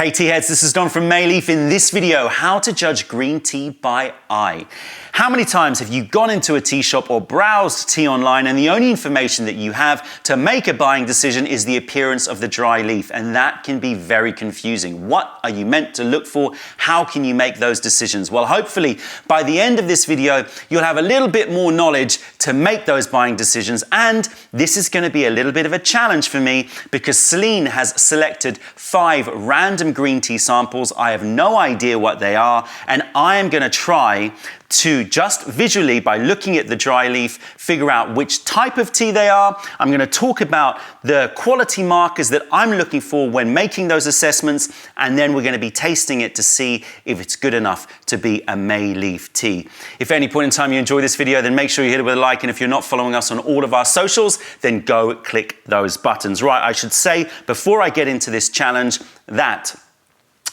Hey tea heads, this is Don from Mei Leaf. In this video, how to judge green tea by eye. How many times have you gone into a tea shop or browsed tea online and the only information that you have to make a buying decision is the appearance of the dry leaf? And that can be very confusing. What are you meant to look for? How can you make those decisions? Well, hopefully by the end of this video, you'll have a little bit more knowledge to make those buying decisions. And this is going to be a little bit of a challenge for me because Celine has selected 5 random green tea samples. I have no idea what they are, and I am going to try to just visually, by looking at the dry leaf, figure out which type of tea they are. I'm going to talk about the quality markers that I'm looking for when making those assessments, and then we're going to be tasting it to see if it's good enough to be a Mei Leaf tea. If at any point in time you enjoy this video, then make sure you hit it with a like, and if you're not following us on all of our socials, then go click those buttons. Right, I should say, before I get into this challenge, that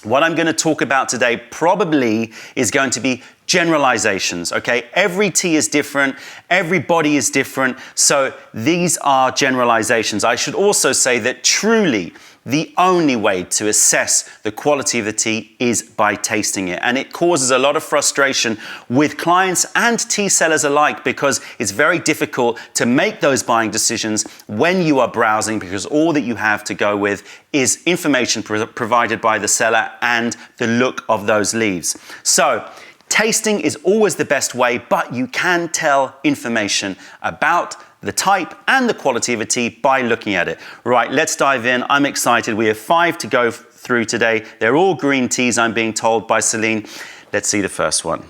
what I'm going to talk about today probably is going to be generalizations, okay? Every tea is different, everybody is different, so these are generalizations. I should also say that truly the only way to assess the quality of the tea is by tasting it. And it causes a lot of frustration with clients and tea sellers alike because it's very difficult to make those buying decisions when you are browsing, because all that you have to go with is information provided by the seller and the look of those leaves. So tasting is always the best way, but you can tell information about the type and the quality of a tea by looking at it. Right, let's dive in. I'm excited. We have 5 to go through today. They're all green teas, I'm being told by Celine. Let's see the first one.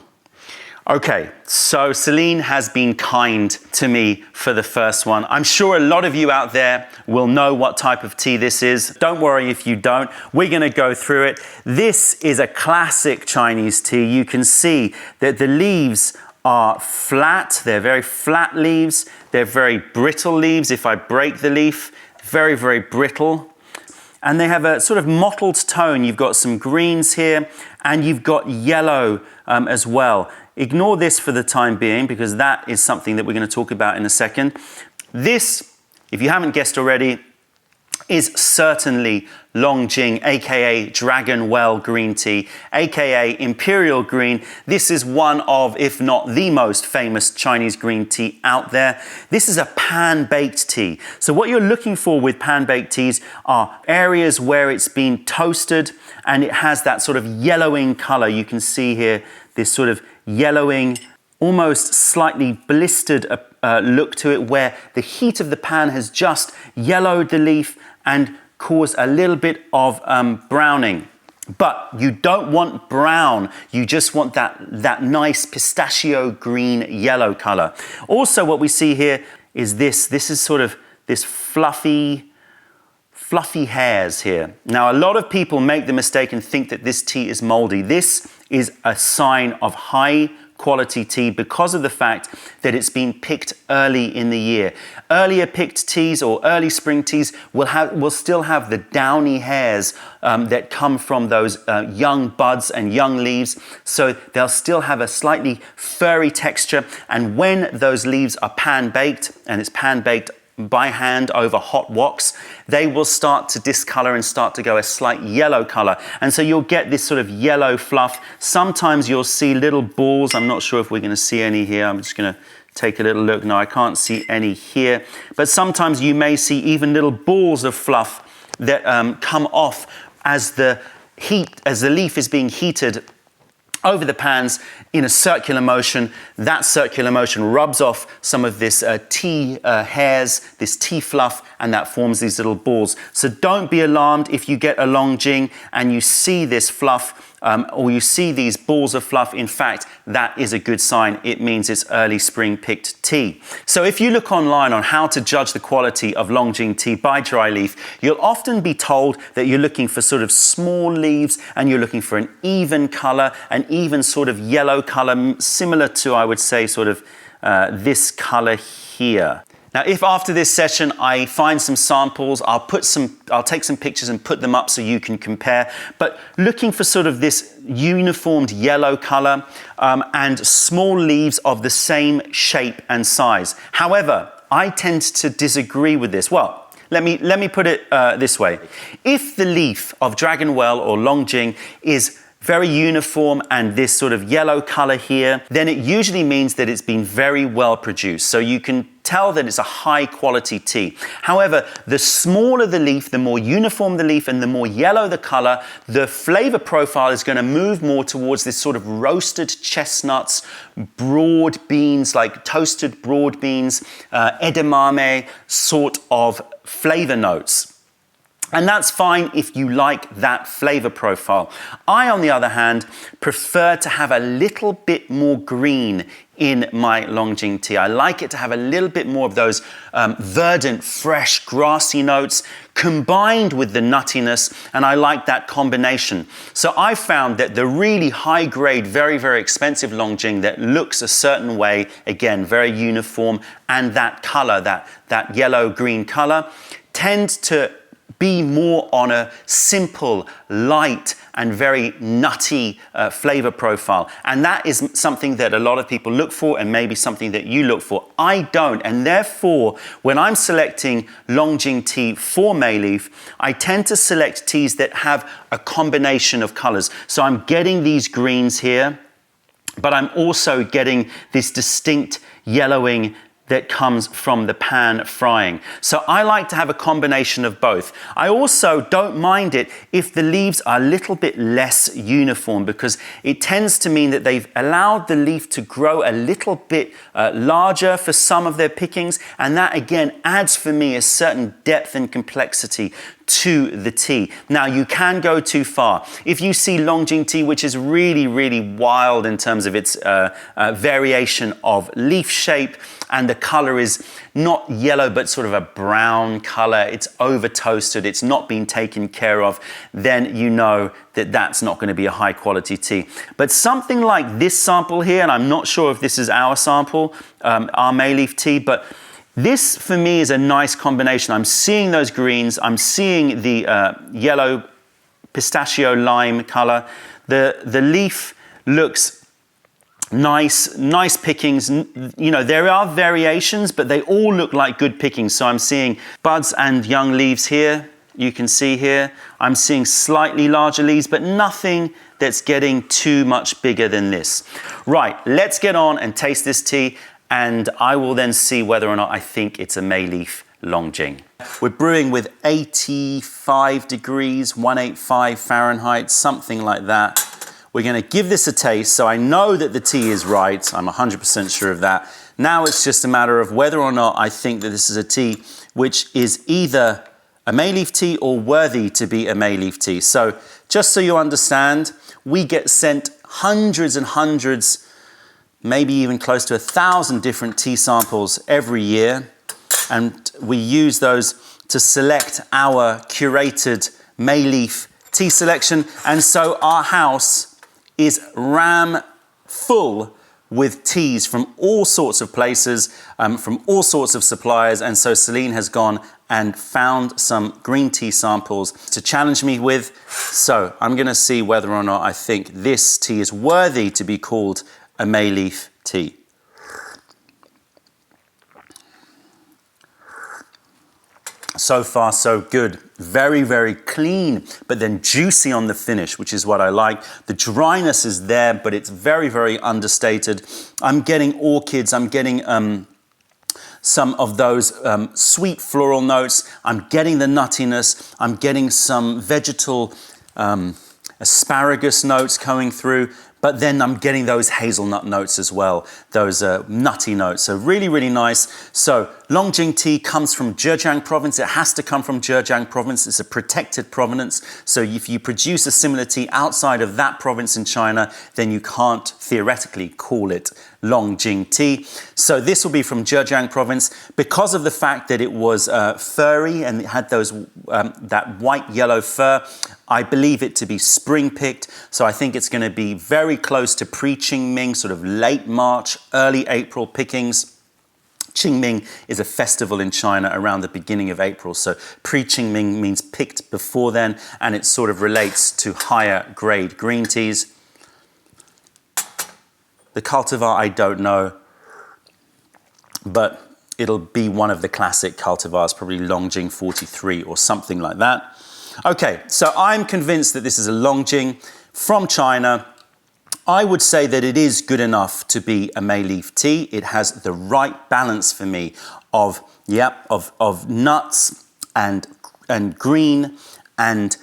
Okay, so Celine has been kind to me for the first one. I'm sure a lot of you out there will know what type of tea this is. Don't worry if you don't. We're going to go through it. This is a classic Chinese tea. You can see that the leaves are flat. They're very flat leaves. They're very brittle leaves. If I break the leaf, very, very brittle. And they have a sort of mottled tone. You've got some greens here and you've got yellow as well. Ignore this for the time being because that is something that we're going to talk about in a second. This, if you haven't guessed already, is certainly Jing, aka Dragon Well green tea, aka Imperial green. This is one of, if not the most famous Chinese green tea out there. This is a pan-baked tea. So what you're looking for with pan-baked teas are areas where it's been toasted and it has that sort of yellowing color. You can see here this sort of yellowing, almost slightly blistered look to it, where the heat of the pan has just yellowed the leaf and caused a little bit of browning. But you don't want brown, you just want that nice pistachio green yellow color. Also what we see here is this is sort of this fluffy hairs here. Now a lot of people make the mistake and think that this tea is moldy. This is a sign of high quality tea because of the fact that it's been picked early in the year. Earlier picked teas or early spring teas will still have the downy hairs that come from those young buds and young leaves, so they'll still have a slightly furry texture, and when those leaves are pan baked, and it's pan baked by hand over hot woks, they will start to discolor and start to go a slight yellow color. And so you'll get this sort of yellow fluff. Sometimes you'll see little balls. I'm not sure if we're going to see any here. I'm just going to take a little look. No, I can't see any here. But sometimes you may see even little balls of fluff that come off as the leaf is being heated over the pans in a circular motion. That circular motion rubs off some of this tea hairs, this tea fluff, and that forms these little balls. So don't be alarmed if you get a Jing and you see this fluff or you see these balls of fluff. In fact, that is a good sign. It means it's early spring picked tea. So if you look online on how to judge the quality of Jing tea by dry leaf, you'll often be told that you're looking for sort of small leaves and you're looking for an even color, an even sort of yellow color, similar to, I would say, sort of this color here. Now, if after this session I find some samples, I'll take some pictures and put them up so you can compare. But looking for sort of this uniformed yellow color and small leaves of the same shape and size. However, I tend to disagree with this. Well, Let me put it this way. If the leaf of Dragon Well or Longjing is very uniform and this sort of yellow color here, then it usually means that it's been very well produced. So you can tell that it's a high quality tea. However, the smaller the leaf, the more uniform the leaf and the more yellow the color, the flavor profile is going to move more towards this sort of roasted chestnuts, broad beans, like toasted broad beans, edamame sort of flavor notes. And that's fine if you like that flavor profile. I, on the other hand, prefer to have a little bit more green in my Longjing tea. I like it to have a little bit more of those verdant, fresh, grassy notes combined with the nuttiness, and I like that combination. So I found that the really high grade, very, very expensive Longjing that looks a certain way, again, very uniform, and that color, that yellow-green color, tends to be more on a simple, light, and very nutty flavor profile. And that is something that a lot of people look for and maybe something that you look for. I don't, and therefore, when I'm selecting Longjing tea for Mei Leaf, I tend to select teas that have a combination of colors. So I'm getting these greens here, but I'm also getting this distinct yellowing that comes from the pan frying. So I like to have a combination of both. I also don't mind it if the leaves are a little bit less uniform, because it tends to mean that they've allowed the leaf to grow a little bit larger for some of their pickings, and that again adds for me a certain depth and complexity to the tea. Now, you can go too far. If you see Longjing tea, which is really, really wild in terms of its variation of leaf shape, and the color is not yellow, but sort of a brown color, it's over toasted, it's not been taken care of, then you know that that's not going to be a high quality tea. But something like this sample here, and I'm not sure if this is our sample, our Mei Leaf tea, but this for me is a nice combination. I'm seeing those greens, I'm seeing the yellow pistachio lime color. The leaf looks nice pickings. You know, there are variations, but they all look like good pickings. So I'm seeing buds and young leaves here. You can see here, I'm seeing slightly larger leaves, but nothing that's getting too much bigger than this. Right, let's get on and taste this tea, and I will then see whether or not I think it's a Mei Leaf Longjing. We're brewing with 85 degrees, 185 Fahrenheit, something like that. We're going to give this a taste, so I know that the tea is right. I'm 100% sure of that. Now it's just a matter of whether or not I think that this is a tea which is either a Mei Leaf tea or worthy to be a Mei Leaf tea. So just so you understand, we get sent hundreds and hundreds, maybe even close to 1,000 different tea samples every year. And we use those to select our curated Mei Leaf tea selection. And so our house is ram full with teas from all sorts of places, from all sorts of suppliers. And so Celine has gone and found some green tea samples to challenge me with. So I'm gonna see whether or not I think this tea is worthy to be called a Mei Leaf tea. So far, so good. Very, very clean, but then juicy on the finish, which is what I like. The dryness is there, but it's very, very understated. I'm getting orchids, I'm getting some of those sweet floral notes. I'm getting the nuttiness. I'm getting some vegetal asparagus notes coming through. But then I'm getting those hazelnut notes as well, those nutty notes. So really, really nice. So Longjing tea comes from Zhejiang province. It has to come from Zhejiang province. It's a protected province. So if you produce a similar tea outside of that province in China, then you can't theoretically call it Longjing tea. So this will be from Zhejiang province. Because of the fact that it was furry and it had those that white yellow fur, I believe it to be spring picked. So I think it's going to be very close to pre-Qingming, sort of late March, early April pickings. Qingming is a festival in China around the beginning of April. So pre-Qingming means picked before then, and it sort of relates to higher grade green teas. The cultivar, I don't know, but it'll be one of the classic cultivars, probably Longjing 43 or something like that. Okay, so I'm convinced that this is a Longjing from China. I would say that it is good enough to be a Mei Leaf tea. It has the right balance for me of nuts and green and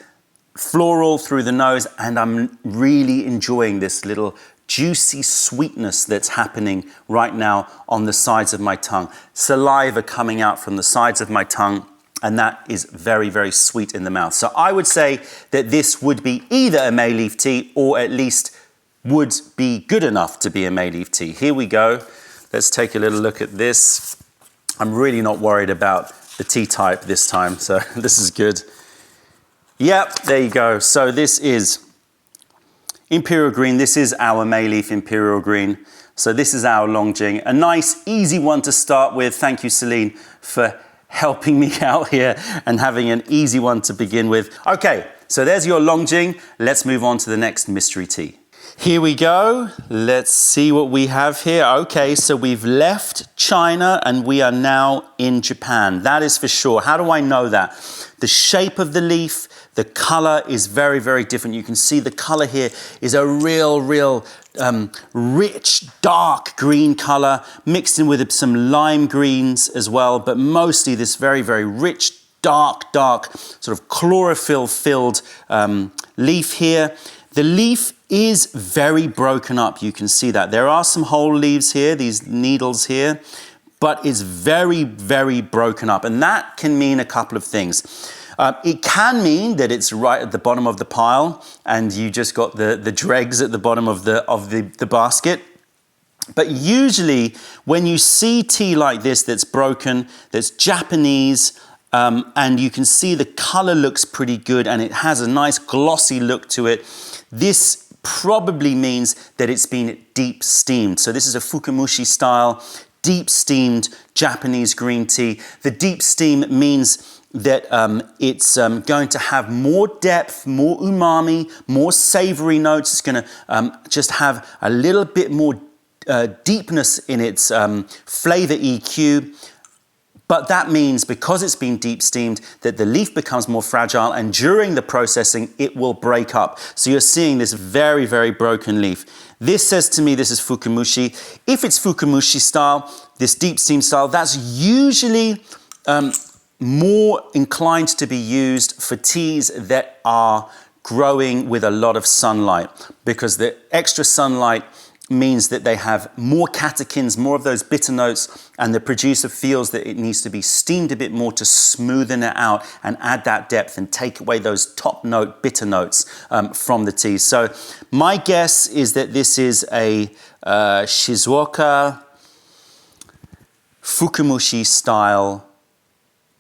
floral through the nose, and I'm really enjoying this little juicy sweetness that's happening right now on the sides of my tongue. Saliva coming out from the sides of my tongue, and that is very, very sweet in the mouth. So I would say that this would be either a Mei Leaf tea or at least would be good enough to be a Mei Leaf tea. Here we go. Let's take a little look at this. I'm really not worried about the tea type this time, so this is good. Yep, there you go. So this is Imperial Green. This is our Mei Leaf Imperial Green. So this is our Longjing. A nice, easy one to start with. Thank you, Celine, for helping me out here and having an easy one to begin with. Okay, so there's your Longjing. Let's move on to the next mystery tea. Here we go. Let's see what we have here. Okay, so we've left China and we are now in Japan. That is for sure. How do I know that? The shape of the leaf, the color is very, very different. You can see the color here is a real rich, dark green color mixed in with some lime greens as well, but mostly this very, very rich, dark, sort of chlorophyll-filled leaf here. The leaf is very broken up. You can see that. There are some whole leaves here, these needles here, but it's very, very broken up. And that can mean a couple of things. It can mean that it's right at the bottom of the pile and you just got the dregs at the bottom of the basket. But usually when you see tea like this that's broken, that's Japanese, and you can see the color looks pretty good and it has a nice glossy look to it, this probably means that it's been deep steamed. So this is a Fukumushi style, deep steamed Japanese green tea. The deep steam means that it's going to have more depth, more umami, more savory notes. It's going to just have a little bit more deepness in its flavor EQ. But that means, because it's been deep steamed, that the leaf becomes more fragile, and during the processing, it will break up. So you're seeing this very, very broken leaf. This says to me this is Fukumushi. If it's Fukumushi style, this deep steam style, that's usually more inclined to be used for teas that are growing with a lot of sunlight, because the extra sunlight means that they have more catechins, more of those bitter notes, and the producer feels that it needs to be steamed a bit more to smoothen it out and add that depth and take away those top note bitter notes from the tea. So my guess is that this is a Shizuoka Fukumushi style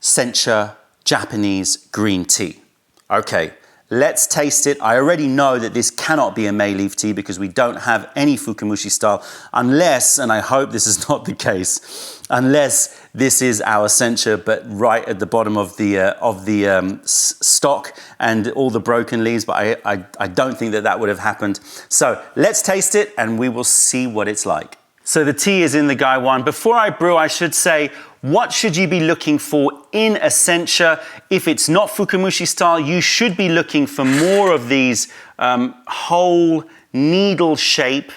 Sencha Japanese green tea. Okay. Let's taste it. I already know that this cannot be a Mei Leaf tea because we don't have any Fukumushi style, unless, and I hope this is not the case, unless this is our Sencha, but right at the bottom of the stock and all the broken leaves, but I don't think that would have happened. So let's taste it and we will see what it's like. So the tea is in the Gaiwan. Before I brew, I should say, what should you be looking for in a Sencha? If it's not Fukumushi style, you should be looking for more of these whole needle shape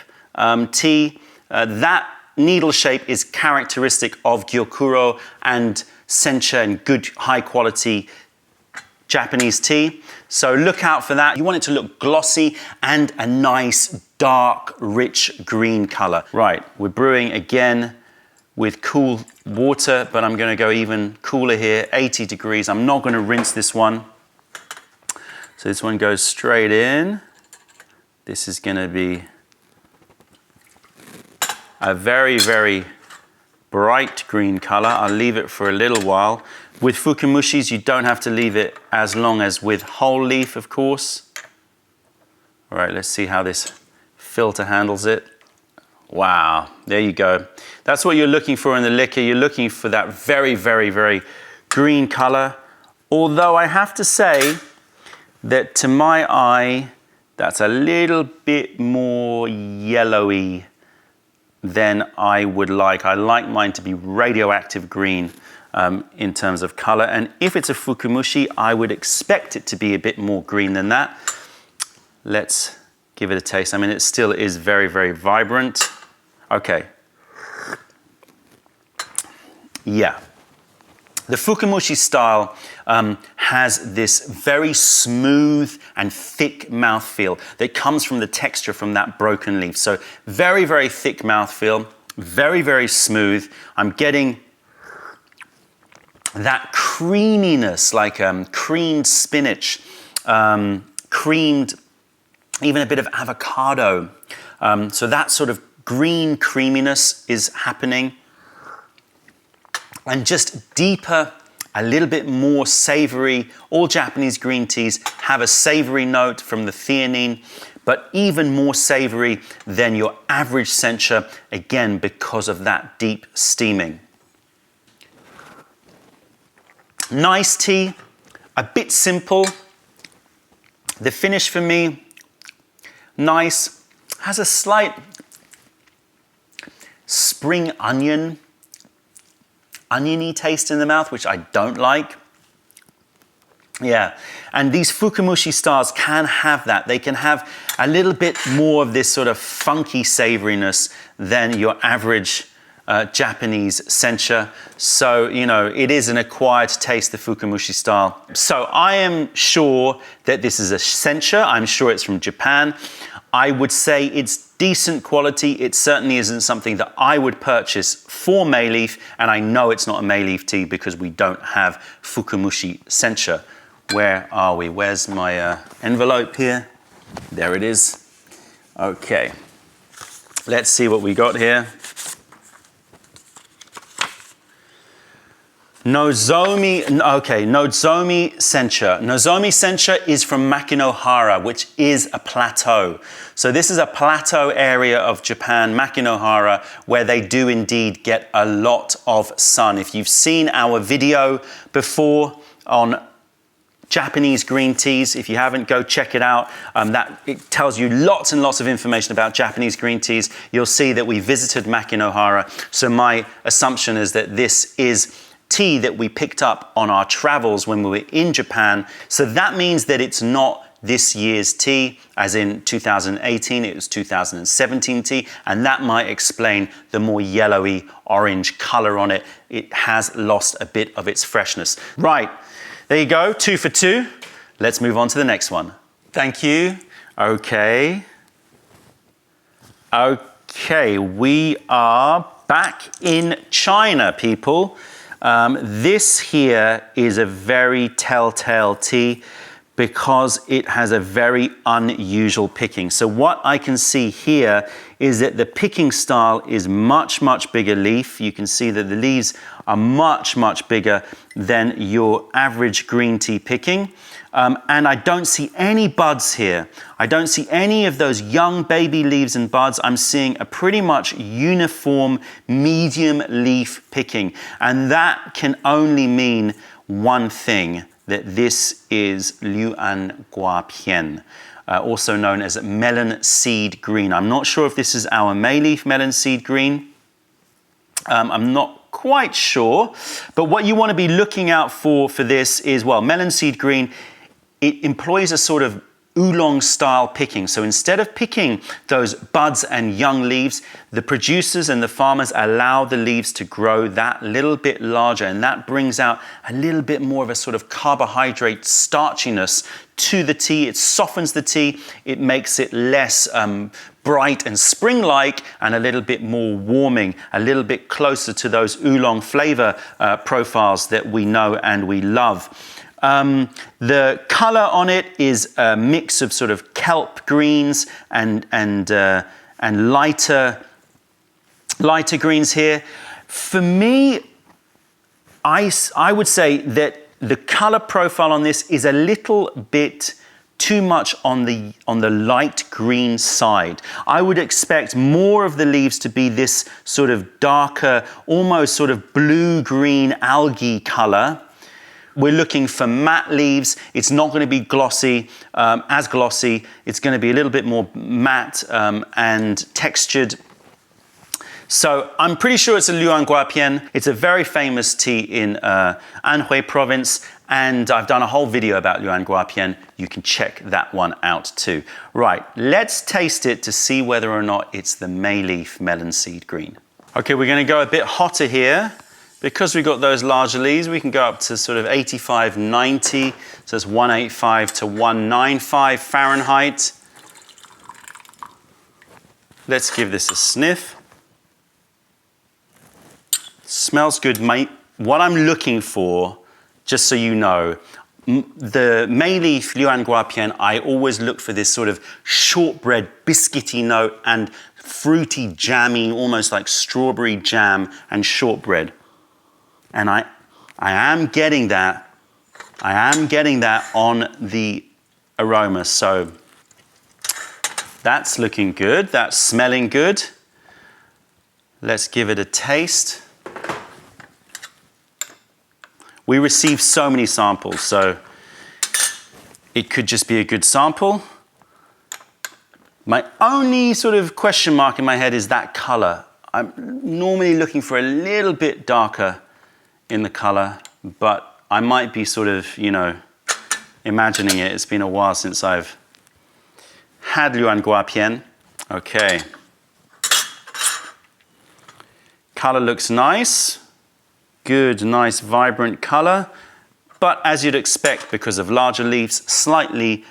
tea. That needle shape is characteristic of Gyokuro and Sencha and good high quality Japanese tea. So look out for that. You want it to look glossy and a nice dark rich green color. Right, we're brewing again with cool water, but I'm going to go even cooler here, 80 degrees. I'm not going to rinse this one. So this one goes straight in. This is going to be a very, very bright green color. I'll leave it for a little while. With Fukumushis, you don't have to leave it as long as with whole leaf, of course. All right, let's see how this filter handles it. Wow, there you go. That's what you're looking for in the liquor. You're looking for that very, very, very green color. Although I have to say that to my eye, that's a little bit more yellowy than I would like. I like mine to be radioactive green in terms of color. And if it's a fukumushi, I would expect it to be a bit more green than that. Let's give it a taste. I mean, it still is very, very vibrant. Okay. Yeah. The fukumushi style has this very smooth and thick mouthfeel that comes from the texture from that broken leaf. So very, very thick mouthfeel, very, very smooth. I'm getting that creaminess, like creamed spinach, creamed, even a bit of avocado. So that sort of green creaminess is happening. And just deeper, a little bit more savory. All Japanese green teas have a savory note from the theanine, but even more savory than your average sencha, again, because of that deep steaming. Nice tea, a bit simple. The finish for me, nice, has a slight spring oniony taste in the mouth, which I don't like. Yeah, and these fukumushi styles can have that. They can have a little bit more of this sort of funky savoriness than your average Japanese sencha. So, you know, it is an acquired taste, the fukumushi style. So I am sure that this is a sencha. I'm sure it's from Japan. I would say it's decent quality. It certainly isn't something that I would purchase for Mei Leaf, and I know it's not a Mei Leaf tea because we don't have fukumushi sencha. Where are we? Where's my envelope here? There it is. Okay. Let's see what we got here. Nozomi Sencha. Nozomi Sencha is from Makinohara, which is a plateau. So this is a plateau area of Japan, Makinohara, where they do indeed get a lot of sun. If you've seen our video before on Japanese green teas, if you haven't, go check it out. It tells you lots and lots of information about Japanese green teas. You'll see that we visited Makinohara. So my assumption is that this is tea that we picked up on our travels when we were in Japan. So that means that it's not this year's tea, as in 2018, it was 2017 tea, and that might explain the more yellowy orange color on it. It has lost a bit of its freshness. Right, there you go, 2 for 2. Let's move on to the next one. Thank you. Okay, we are back in China, people. This here is a very telltale tea because it has a very unusual picking. So what I can see here is that the picking style is much, much bigger leaf. You can see that the leaves are much, much bigger than your average green tea picking. And I don't see any buds here. I don't see any of those young baby leaves and buds. I'm seeing a pretty much uniform medium leaf picking. And that can only mean one thing, that this is Luan Gua Pian, also known as melon seed green. I'm not sure if this is our Mei Leaf melon seed green. I'm not quite sure. But what you want to be looking out for this is, well, melon seed green, it employs a sort of oolong style picking. So instead of picking those buds and young leaves, the producers and the farmers allow the leaves to grow that little bit larger, and that brings out a little bit more of a sort of carbohydrate starchiness to the tea. It softens the tea, it makes it less bright and spring-like and a little bit more warming, a little bit closer to those oolong flavor profiles that we know and we love. The color on it is a mix of sort of kelp greens and lighter greens here. For me, I would say that the color profile on this is a little bit too much on the light green side. I would expect more of the leaves to be this sort of darker, almost sort of blue-green algae color. We're looking for matte leaves. It's not going to be glossy, as glossy. It's going to be a little bit more matte and textured. So I'm pretty sure it's a Luan Gua Pian. It's a very famous tea in Anhui province, and I've done a whole video about Luan Gua Pian. You can check that one out too. Right, let's taste it to see whether or not it's the Mei Leaf melon seed green. Okay, we're going to go a bit hotter here. Because we've got those larger leaves, we can go up to sort of 85, 90. So it's 185 to 195 Fahrenheit. Let's give this a sniff. Smells good, mate. What I'm looking for, just so you know, the Mei Leaf Luan Gua Pian, I always look for this sort of shortbread, biscuity note and fruity, jammy, almost like strawberry jam and shortbread. And I am getting that. I am getting that on the aroma. So that's looking good. That's smelling good. Let's give it a taste. We received so many samples, so it could just be a good sample. My only sort of question mark in my head is that color. I'm normally looking for a little bit darker in the color, but I might be sort of, you know, imagining it. It's been a while since I've had Luan Gua Pian. Okay. Color looks nice. Good, nice, vibrant color. But as you'd expect, because of larger leaves, slightly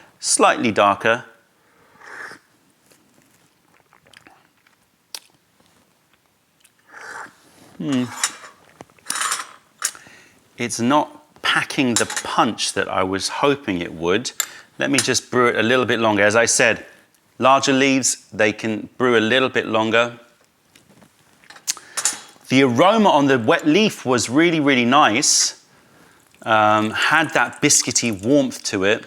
darker. It's not packing the punch that I was hoping it would. Let me just brew it a little bit longer. As I said, larger leaves, they can brew a little bit longer. The aroma on the wet leaf was really, really nice. Had that biscuity warmth to it.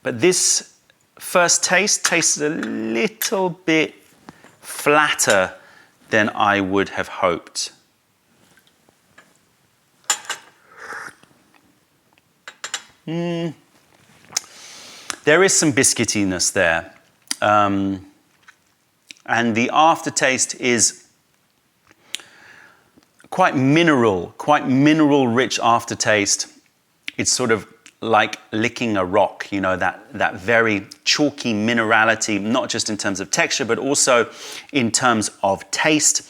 But this first taste tasted a little bit flatter than I would have hoped. There is some biscuitiness there. And the aftertaste is quite mineral rich aftertaste. It's sort of like licking a rock, you know, that very chalky minerality, not just in terms of texture, but also in terms of taste.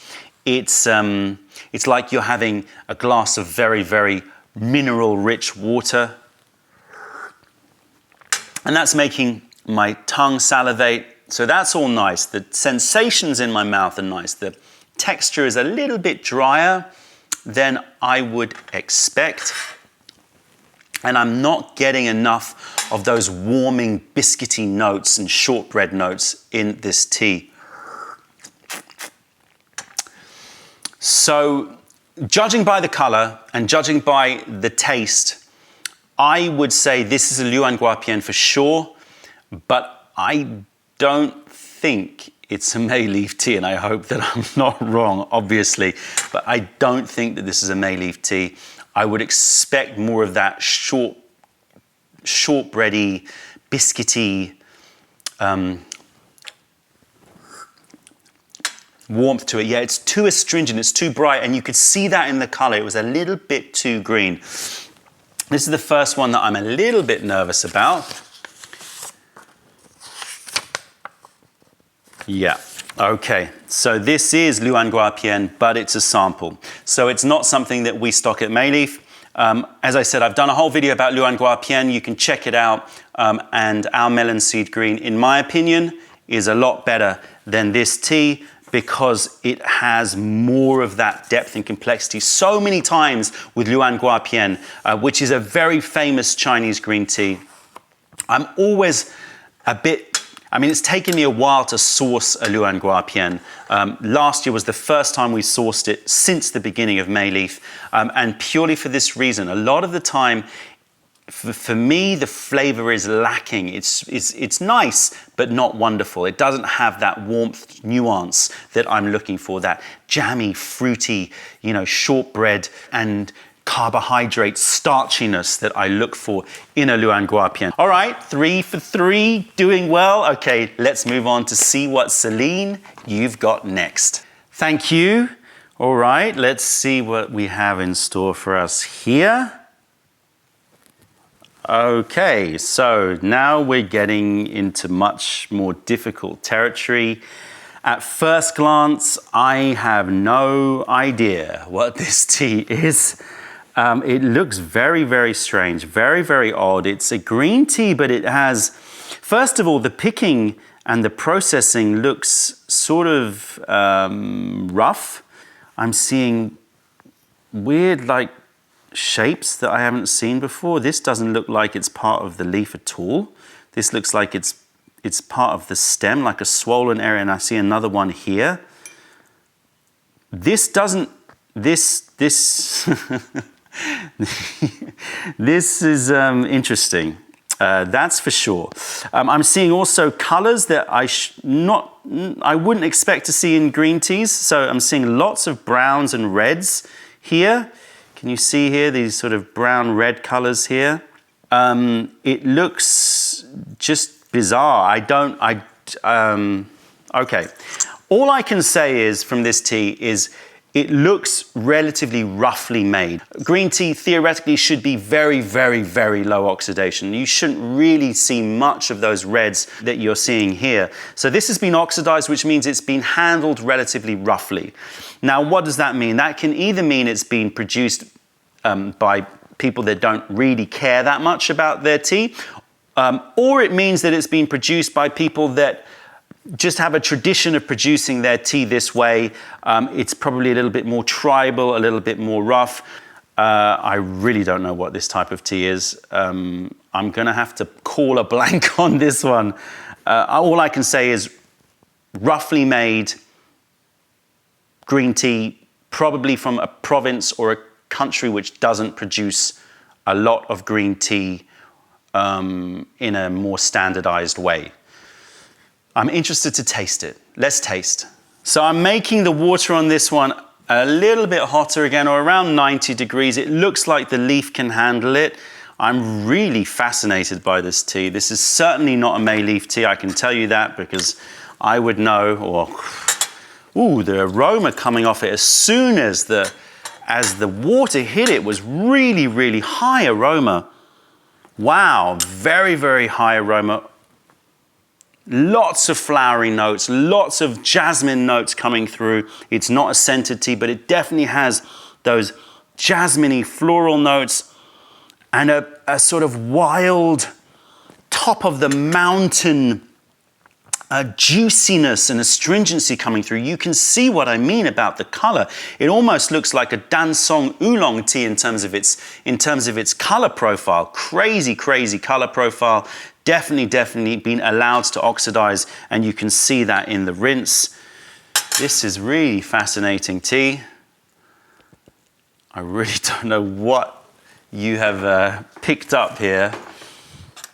It's like you're having a glass of very, very mineral rich water. And that's making my tongue salivate. So that's all nice. The sensations in my mouth are nice. The texture is a little bit drier than I would expect. And I'm not getting enough of those warming biscuity notes and shortbread notes in this tea. So judging by the color and judging by the taste, I would say this is a Luan Gua Pian for sure, but I don't think it's a Mei Leaf tea, and I hope that I'm not wrong, obviously, but I don't think that this is a Mei Leaf tea. I would expect more of that shortbready, biscuity warmth to it. Yeah, it's too astringent, it's too bright, and you could see that in the color. It was a little bit too green. This is the first one that I'm a little bit nervous about. Yeah, okay. So this is Luan Gua Pian, but it's a sample. So it's not something that we stock at Mei Leaf. As I said, I've done a whole video about Luan Gua Pian. You can check it out. And our melon seed green, in my opinion, is a lot better than this tea, because it has more of that depth and complexity. So many times with Luan Gua Pian, which is a very famous Chinese green tea, I'm always a bit, I mean, it's taken me a while to source a Luan Gua Pian. Last year was the first time we sourced it since the beginning of Mei Leaf. And purely for this reason, a lot of the time, for me, the flavor is lacking. It's nice, but not wonderful. It doesn't have that warmth nuance that I'm looking for, that jammy, fruity, you know, shortbread and carbohydrate starchiness that I look for in a Luan Gua Pian. All right, 3 for 3, doing well. Okay, let's move on to see what Celine you've got next. Thank you. All right, let's see what we have in store for us here. Okay, so now we're getting into much more difficult territory. At first glance, I have no idea what this tea is. It looks very, very strange, very, very odd. It's a green tea, but it has, first of all, the picking and the processing looks sort of rough. I'm seeing weird, like, shapes that I haven't seen before. This doesn't look like it's part of the leaf at all. This looks like it's part of the stem, like a swollen area, and I see another one here. This doesn't, this this is interesting. That's for sure. I'm seeing also colors that I wouldn't expect to see in green teas. So I'm seeing lots of browns and reds here. Can you see here these sort of brown-red colors here? It looks just bizarre. Okay. All I can say is from this tea is it looks relatively roughly made. Green tea theoretically should be very, very, very low oxidation. You shouldn't really see much of those reds that you're seeing here. So this has been oxidized, which means it's been handled relatively roughly. Now, what does that mean? That can either mean it's been produced by people that don't really care that much about their tea, or it means that it's been produced by people that just have a tradition of producing their tea this way. It's probably a little bit more tribal, a little bit more rough. I really don't know what this type of tea is. I'm gonna have to call a blank on this one. All I can say is roughly made green tea, probably from a province or a country which doesn't produce a lot of green tea in a more standardized way. I'm interested to taste it. Let's taste. So I'm making the water on this one a little bit hotter again, or around 90 degrees. It looks like the leaf can handle it. I'm really fascinated by this tea. This is certainly not a Mei Leaf tea, I can tell you that, because I would know, ooh, the aroma coming off it as soon as the water hit it was really, really high aroma. Wow, very, very high aroma. Lots of flowery notes, lots of jasmine notes coming through. It's not a scented tea, but it definitely has those jasmine-y floral notes and a sort of wild top of the mountain juiciness and astringency coming through. You can see what I mean about the color. It almost looks like a Dansong oolong tea in terms of its color profile. Crazy, crazy color profile. Definitely been allowed to oxidize, and you can see that in the rinse. This is really fascinating tea. I really don't know what you have picked up here,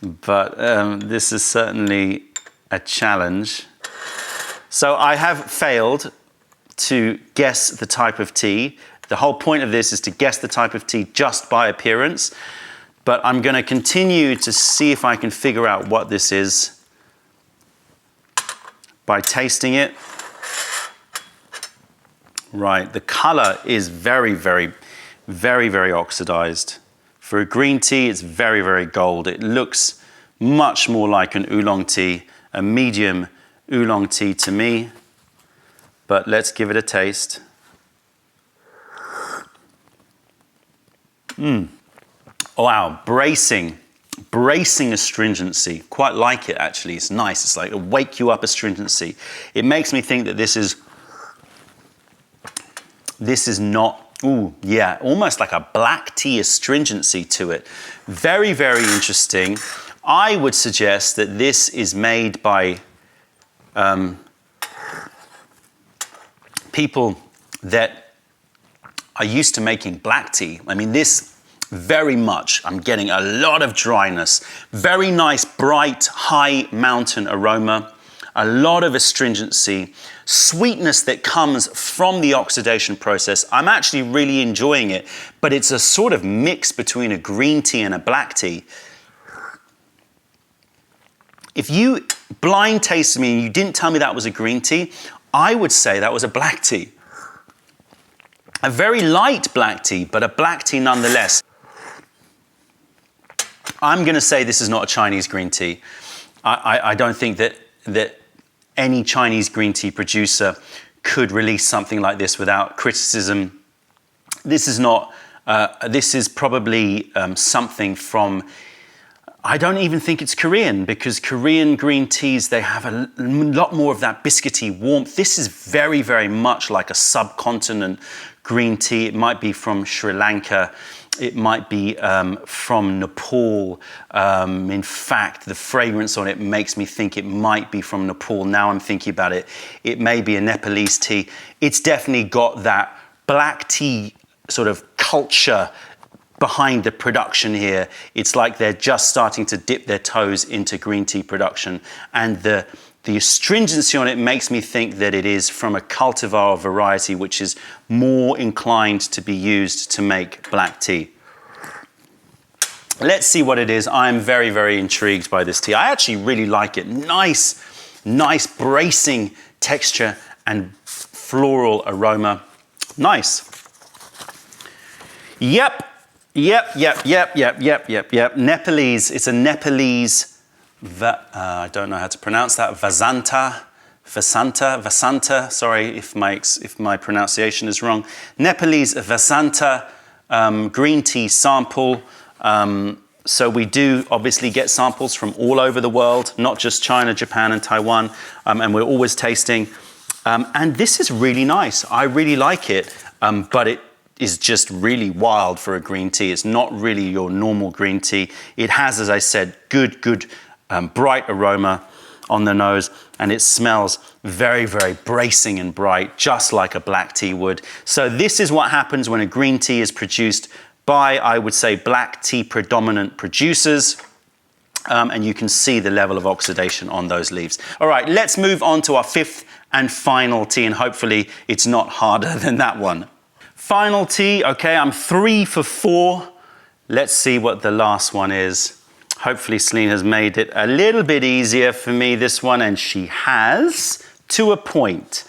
but this is certainly a challenge. So I have failed to guess the type of tea. The whole point of this is to guess the type of tea just by appearance. But I'm going to continue to see if I can figure out what this is by tasting it. Right, the color is very, very, very, very oxidized. For a green tea, it's very, very gold. It looks much more like an oolong tea, a medium oolong tea to me. But let's give it a taste. Wow, bracing astringency. Quite like it, actually. It's nice. It's like a wake you up astringency. It makes me think that this is not, almost like a black tea astringency to it. Very, very interesting. I would suggest that this is made by people that are used to making black tea. I mean, this very much, I'm getting a lot of dryness, very nice, bright, high mountain aroma, a lot of astringency, sweetness that comes from the oxidation process. I'm actually really enjoying it, but it's a sort of mix between a green tea and a black tea. If you blind tasted me and you didn't tell me that was a green tea, I would say that was a black tea. A very light black tea, but a black tea nonetheless. I'm going to say this is not a Chinese green tea. I don't think that any Chinese green tea producer could release something like this without criticism. This is not, this is probably something from, I don't even think it's Korean, because Korean green teas, they have a lot more of that biscuity warmth. This is very, very much like a subcontinent green tea. It might be from Sri Lanka. It might be from Nepal. In fact, the fragrance on it makes me think it might be from Nepal. Now I'm thinking about it. It may be a Nepalese tea. It's definitely got that black tea sort of culture behind the production here. It's like they're just starting to dip their toes into green tea production. And the astringency on it makes me think that it is from a cultivar variety which is more inclined to be used to make black tea. Let's see what it is. I'm very, very intrigued by this tea. I actually really like it. Nice bracing texture and floral aroma. Nice. Yep. Nepalese. It's a Nepalese. I don't know how to pronounce that. Vasanta. Sorry if my pronunciation is wrong. Nepalese Vasanta green tea sample. So we do obviously get samples from all over the world, not just China, Japan, and Taiwan, and we're always tasting. And this is really nice. I really like it, but it is just really wild for a green tea. It's not really your normal green tea. It has, as I said, good bright aroma on the nose, and it smells very, very bracing and bright, just like a black tea would. So this is what happens when a green tea is produced by, I would say, black tea predominant producers. And you can see the level of oxidation on those leaves. All right, let's move on to our fifth and final tea, and hopefully it's not harder than that one. Final tea, okay, I'm 3 for 4. Let's see what the last one is. Hopefully Celine has made it a little bit easier for me, this one, and she has, to a point.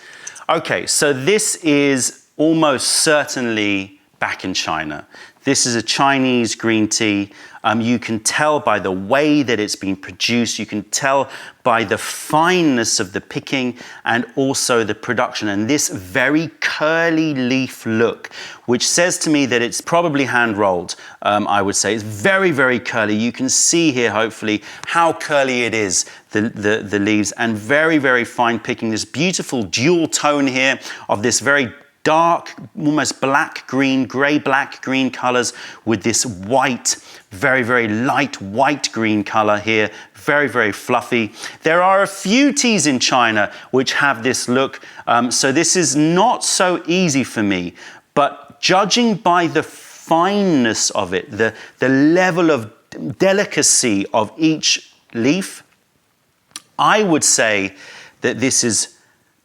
Okay, so this is almost certainly back in China. This is a Chinese green tea. You can tell by the way that it's been produced. You can tell by the fineness of the picking and also the production. And this very curly leaf look, which says to me that it's probably hand rolled, I would say. It's very, very curly. You can see here, hopefully, how curly it is, the leaves, and very, very fine picking. This beautiful dual tone here of this very dark, almost black-green, grey-black-green colors with this white, very, very light white-green color here. Very, very fluffy. There are a few teas in China which have this look, so this is not so easy for me. But judging by the fineness of it, the level of delicacy of each leaf, I would say that this is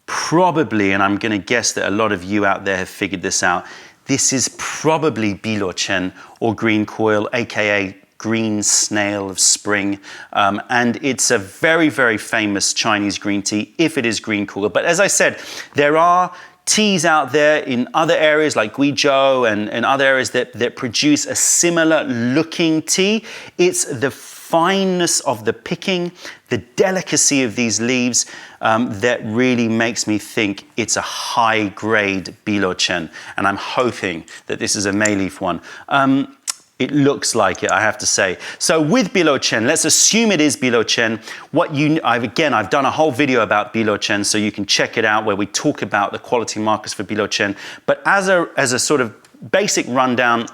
probably, and I'm going to guess that a lot of you out there have figured this out, this is probably Biluo or green coil, aka green snail of spring. And it's a very, very famous Chinese green tea, if it is green coil. But as I said, there are teas out there in other areas like Guizhou and other areas that produce a similar looking tea. It's the fineness of the picking, the delicacy of these leaves that really makes me think it's a high-grade Biluo. And I'm hoping that this is a Mei Leaf one. It looks like it, I have to say. So with Biluo, let's assume it is Biluo. I've done a whole video about Biluo, so you can check it out where we talk about the quality markers for Biluo. But as a sort of basic rundown,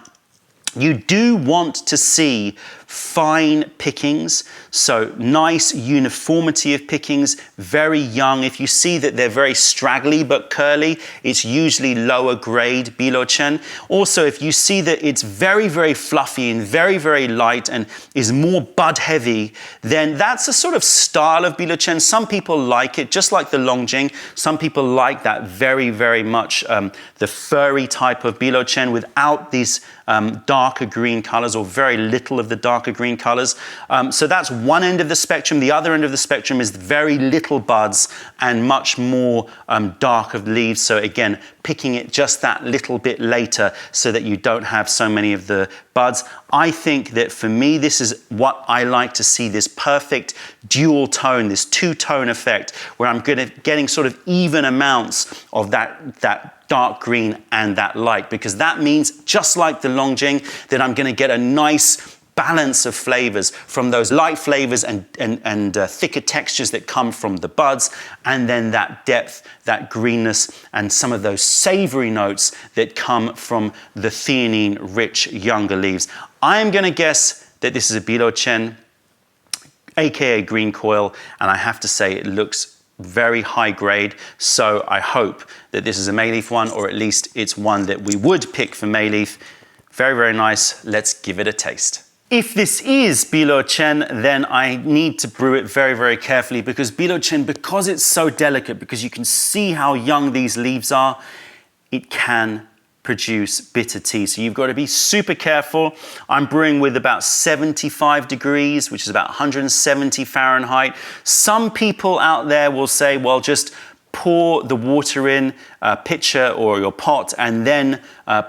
you do want to see fine pickings, so nice uniformity of pickings, very young. If you see that they're very straggly but curly, it's usually lower grade Biluo. Also, if you see that it's very, very fluffy and very, very light and is more bud heavy, then that's a sort of style of Biluo. Some people like it, just like the Long Jing. Some people like that very, very much the furry type of Biluo without these darker green colors or very little of the dark darker green colors. So that's one end of the spectrum. The other end of the spectrum is very little buds and much more darker leaves. So again, picking it just that little bit later so that you don't have so many of the buds. I think that for me, this is what I like to see, this perfect dual tone, this two-tone effect, where I'm getting sort of even amounts of that dark green and that light, because that means, just like the Long Jing, that I'm gonna get a nice balance of flavors from those light flavors and thicker textures that come from the buds, and then that depth, that greenness, and some of those savory notes that come from the theanine-rich younger leaves. I'm gonna guess that this is a Biluo Chen, aka green coil, and I have to say it looks very high grade, so I hope that this is a Mei Leaf one, or at least it's one that we would pick for Mei Leaf. Very, very nice. Let's give it a taste. If this is Biluo Chen, then I need to brew it very, very carefully, because Biluo Chen, because it's so delicate, because you can see how young these leaves are, it can produce bitter tea. So you've got to be super careful. I'm brewing with about 75 degrees, which is about 170 Fahrenheit. Some people out there will say, well, just pour the water in a pitcher or your pot and then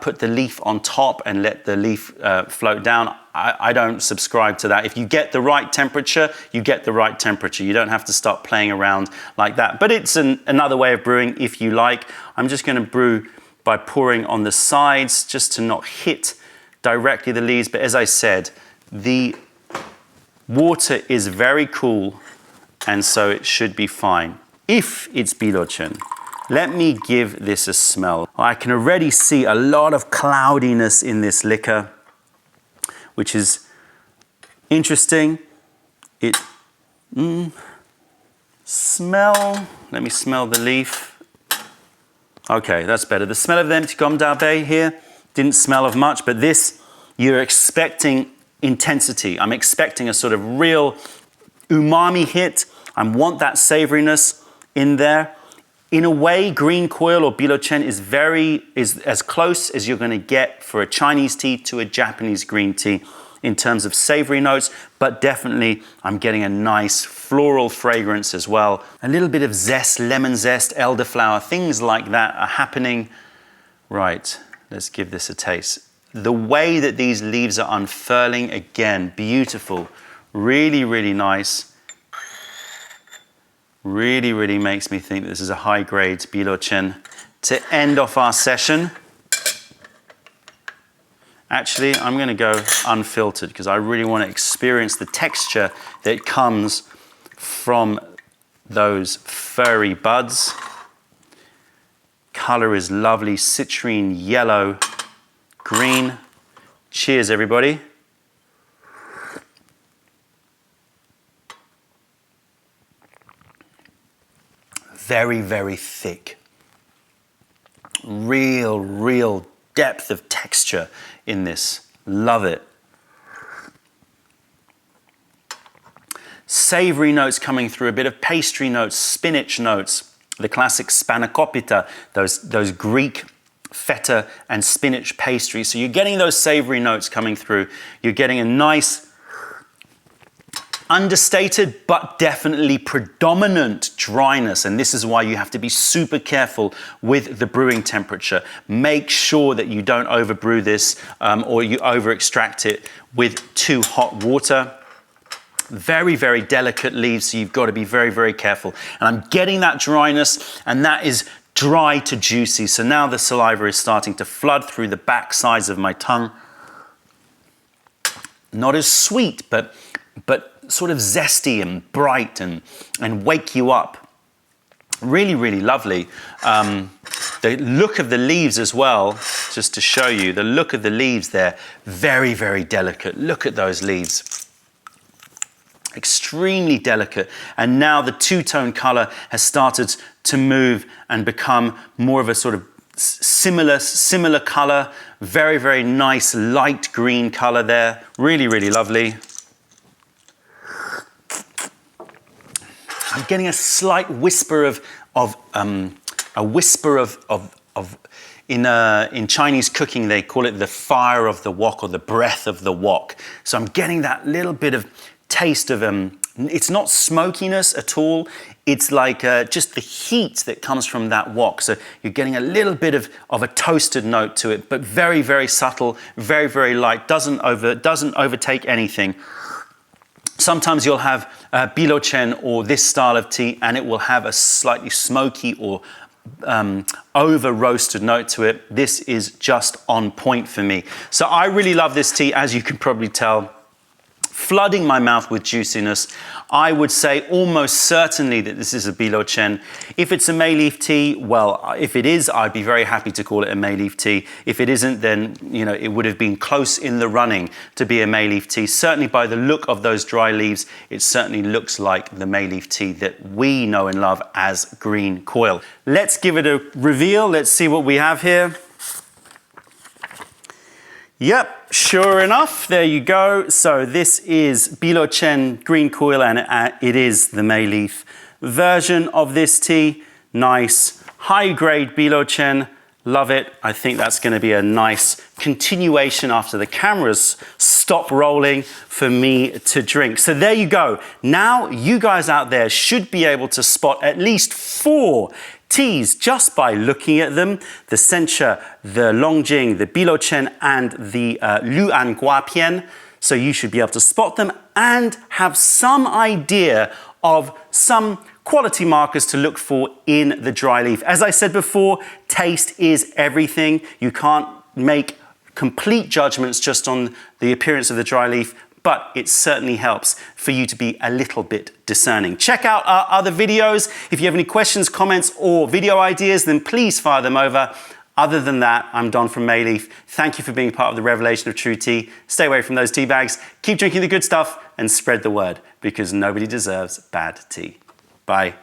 put the leaf on top and let the leaf float down. I don't subscribe to that. If you get the right temperature, you get the right temperature. You don't have to start playing around like that. But it's another way of brewing if you like. I'm just going to brew by pouring on the sides just to not hit directly the leaves. But as I said, the water is very cool, and so it should be fine. If it's Biluo Chen, let me give this a smell. I can already see a lot of cloudiness in this liquor, which is interesting. Let me smell the leaf. Okay, that's better. The smell of the empty gomme d'arbe here didn't smell of much, but this, you're expecting intensity. I'm expecting a sort of real umami hit. I want that savoriness in there. In a way, green coil or Biluo Chen is as close as you're going to get for a Chinese tea to a Japanese green tea in terms of savory notes, but definitely I'm getting a nice floral fragrance as well. A little bit of zest, lemon zest, elderflower, things like that are happening. Right, let's give this a taste. The way that these leaves are unfurling, again, beautiful, really, really nice. Really, really makes me think this is a high-grade Biluo Chen. To end off our session, actually, I'm going to go unfiltered because I really want to experience the texture that comes from those furry buds. Color is lovely, citrine, yellow, green. Cheers, everybody. Very, very thick. Real depth of texture in this. Love it. Savory notes coming through, a bit of pastry notes, spinach notes, the classic spanakopita, those Greek feta and spinach pastries. So you're getting those savory notes coming through. You're getting a nice, understated but definitely predominant dryness, and this is why you have to be super careful with the brewing temperature. Make sure that you don't overbrew this or you over extract it with too hot water. Very, very delicate leaves, so you've got to be very, very careful. And I'm getting that dryness, and that is dry to juicy. So now the saliva is starting to flood through the back sides of my tongue. Not as sweet, but sort of zesty and bright and wake you up. Really, really lovely. The look of the leaves as well, just to show you, the look of the leaves there, very, very delicate. Look at those leaves. Extremely delicate. And now the two-tone color has started to move and become more of a sort of similar color. Very, very nice light green color there. Really, really lovely. I'm getting a slight whisper of in Chinese cooking, they call it the fire of the wok or the breath of the wok. So I'm getting that little bit of taste of, it's not smokiness at all. It's like just the heat that comes from that wok. So you're getting a little bit of a toasted note to it, but very, very subtle, very, very light, doesn't overtake anything. Sometimes you'll have Biluo or this style of tea, and it will have a slightly smoky or over roasted note to it. This is just on point for me. So I really love this tea, as you can probably tell. Flooding my mouth with juiciness. I would say almost certainly that this is a Biluo. If it's a Mei Leaf tea, well, if it is, I'd be very happy to call it a Mei Leaf tea. If it isn't, then it would have been close in the running to be a Mei Leaf tea. Certainly by the look of those dry leaves, it certainly looks like the Mei Leaf tea that we know and love as green Coil. Let's give it a reveal. Let's see what we have here. Yep, sure enough, there you go. So this is Biluo green Coil, and it is the Mei Leaf version of this tea. Nice, high-grade Biluo. Love it. I think that's going to be a nice continuation after the cameras stop rolling for me to drink. So there you go. Now you guys out there should be able to spot at least 4 teas just by looking at them: the Sencha, the Jing, the Biluo, and the Luan Pian. So you should be able to spot them and have some idea of some quality markers to look for in the dry leaf. As I said before, taste is everything. You can't make complete judgments just on the appearance of the dry leaf, but it certainly helps for you to be a little bit discerning. Check out our other videos. If you have any questions, comments, or video ideas, then please fire them over. Other than that, I'm Don from Mei Leaf. Thank you for being part of the revelation of true tea. Stay away from those tea bags, keep drinking the good stuff, and spread the word, because nobody deserves bad tea. Bye.